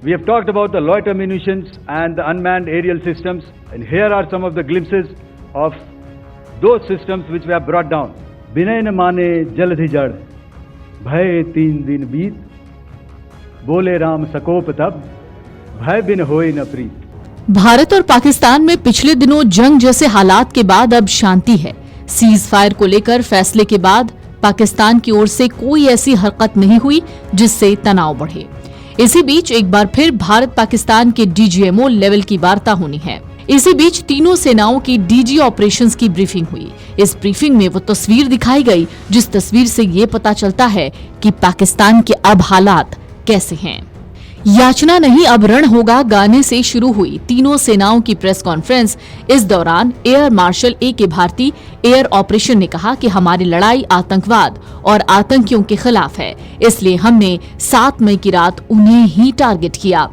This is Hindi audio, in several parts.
We have talked about the loiter munitions and the unmanned aerial systems, and here are some of the glimpses of those systems which we have brought down. Binay न माने जलधि जड़, भय 3 दिन बीत, बोले राम सकोप तब, भय बिन होए न प्रीत। भारत और पाकिस्तान में पिछले दिनों जंग जैसे हालात के बाद अब शांति है। सीज फायर को लेकर फैसले के बाद पाकिस्तान की ओर से कोई ऐसी हरकत नहीं हुई जिससे तनाव बढ़े। इसी बीच एक बार फिर भारत पाकिस्तान के डीजीएमओ लेवल की वार्ता होनी है। इसी बीच तीनों सेनाओं की डीजी ऑपरेशंस की ब्रीफिंग हुई। इस ब्रीफिंग में वो तस्वीर दिखाई गई जिस तस्वीर से ये पता चलता है कि पाकिस्तान के अब हालात कैसे हैं। याचना नहीं अब रण होगा गाने से शुरू हुई तीनों सेनाओं की प्रेस कॉन्फ्रेंस। इस दौरान एयर मार्शल ए.के. भारती एयर ऑपरेशन ने कहा कि हमारी लड़ाई आतंकवाद और आतंकियों के खिलाफ है, इसलिए हमने 7 मई की रात उन्हें ही टारगेट किया।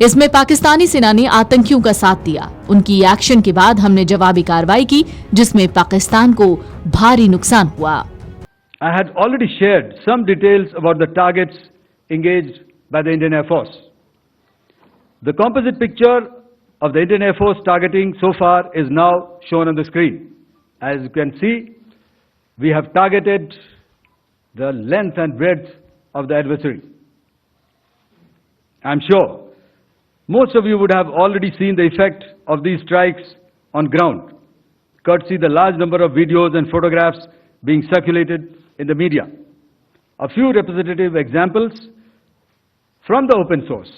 इसमें पाकिस्तानी सेना ने आतंकियों का साथ दिया। उनकी एक्शन के बाद हमने जवाबी कार्रवाई की जिसमें पाकिस्तान को भारी नुकसान हुआ। I had already shared some details about the targets engaged by the Indian Air Force. The composite picture of the Indian Air Force targeting so far is now shown on the screen. As you can see, we have targeted the length and breadth of the adversary. I'm sure most of you would have already seen the effect of these strikes on ground, courtesy the large number of videos and photographs being circulated in the media. A few representative examples from the open source.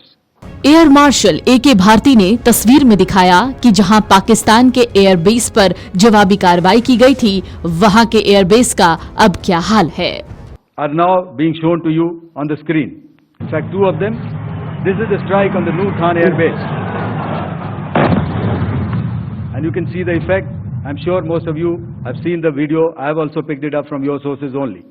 Air marshal ए.के. भारती ने तस्वीर में दिखाया कि जहां पाकिस्तान के एयरबेस पर जवाबी कार्रवाई की गई थी, वहां के एयरबेस का अब क्या हाल है। Are now being shown to you on the screen. In fact, 2 of them. This is the strike on the Noor Khan Air Base, and you can see the effect. I'm sure most of you have seen the video. I have also picked it up from your sources only.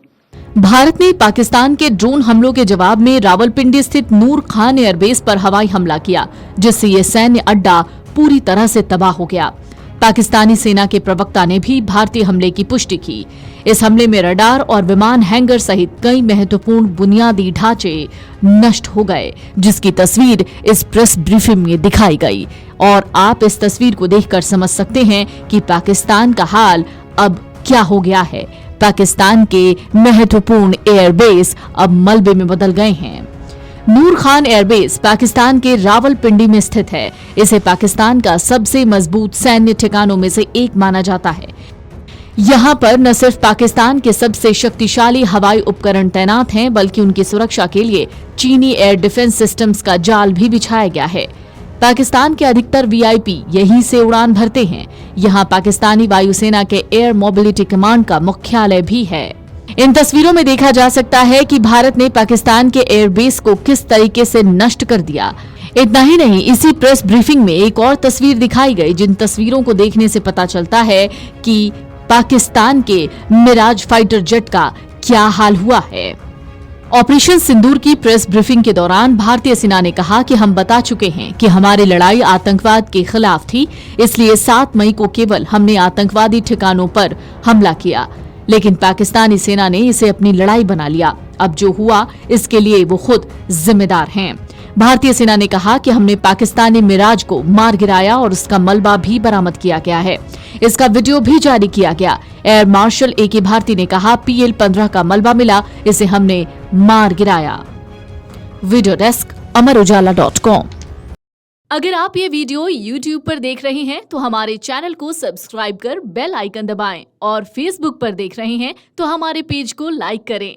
Bharat ने पाकिस्तान के ड्रोन हमलों के जवाब में रावलपिंडी स्थित नूर खान एयरबेस पर हवाई हमला किया, जिससे ये सैन्य अड्डा पूरी तरह से तबाह हो गया। पाकिस्तानी सेना के प्रवक्ता ने भी भारतीय हमले की पुष्टि की। इस हमले में रडार और विमान हैंगर सहित कई महत्वपूर्ण बुनियादी ढांचे नष्ट हो गए, जिसकी तस्वीर इस प्रेस ब्रीफिंग में दिखाई गई। और आप इस तस्वीर को देखकर समझ सकते हैं कि पाकिस्तान का हाल अब क्या हो गया है। पाकिस्तान के महत्वपूर्ण एयरबेस अब मलबे में बदल गए हैं। नूर खान एयरबेस पाकिस्तान के रावलपिंडी में स्थित है। इसे पाकिस्तान का सबसे मजबूत सैन्य ठिकानों में से एक माना जाता है। यहाँ पर न सिर्फ पाकिस्तान के सबसे शक्तिशाली हवाई उपकरण तैनात हैं, बल्कि उनकी सुरक्षा के लिए चीनी एयर डिफेंस सिस्टम्स का जाल भी बिछाया गया है। पाकिस्तान के अधिकतर वीआईपी यहीं से उड़ान भरते हैं। यहाँ पाकिस्तानी वायुसेना के एयर मोबिलिटी कमांड का मुख्यालय भी है। इन तस्वीरों में देखा जा सकता है कि भारत ने पाकिस्तान के एयरबेस को किस तरीके से नष्ट कर दिया। इतना ही नहीं, इसी प्रेस ब्रीफिंग में एक और तस्वीर दिखाई गई, जिन तस्वीरों को देखने से पता चलता है कि पाकिस्तान के मिराज फाइटर जेट का क्या हाल हुआ है। ऑपरेशन सिंदूर की प्रेस ब्रीफिंग के दौरान भारतीय सेना ने कहा कि हम बता चुके हैं कि हमारी लड़ाई आतंकवाद के खिलाफ थी, इसलिए 7 मई को केवल हमने आतंकवादी ठिकानों पर हमला किया, लेकिन पाकिस्तानी सेना ने इसे अपनी लड़ाई बना लिया। अब जो हुआ इसके लिए वो खुद जिम्मेदार हैं। भारतीय सेना ने कहा कि हमने पाकिस्तानी मिराज को मार गिराया और उसका मलबा भी बरामद किया गया है। इसका वीडियो भी जारी किया गया। एयर मार्शल ए.के. भारती ने कहा, PL-15 का मलबा मिला, इसे हमने मार गिराया। Video desk Amar Ujala dot com. अगर आप ये वीडियो YouTube पर देख रहे हैं तो हमारे चैनल को सब्सक्राइब कर बेल आइकन दबाएं, और Facebook पर देख रहे हैं तो हमारे पेज को लाइक करें।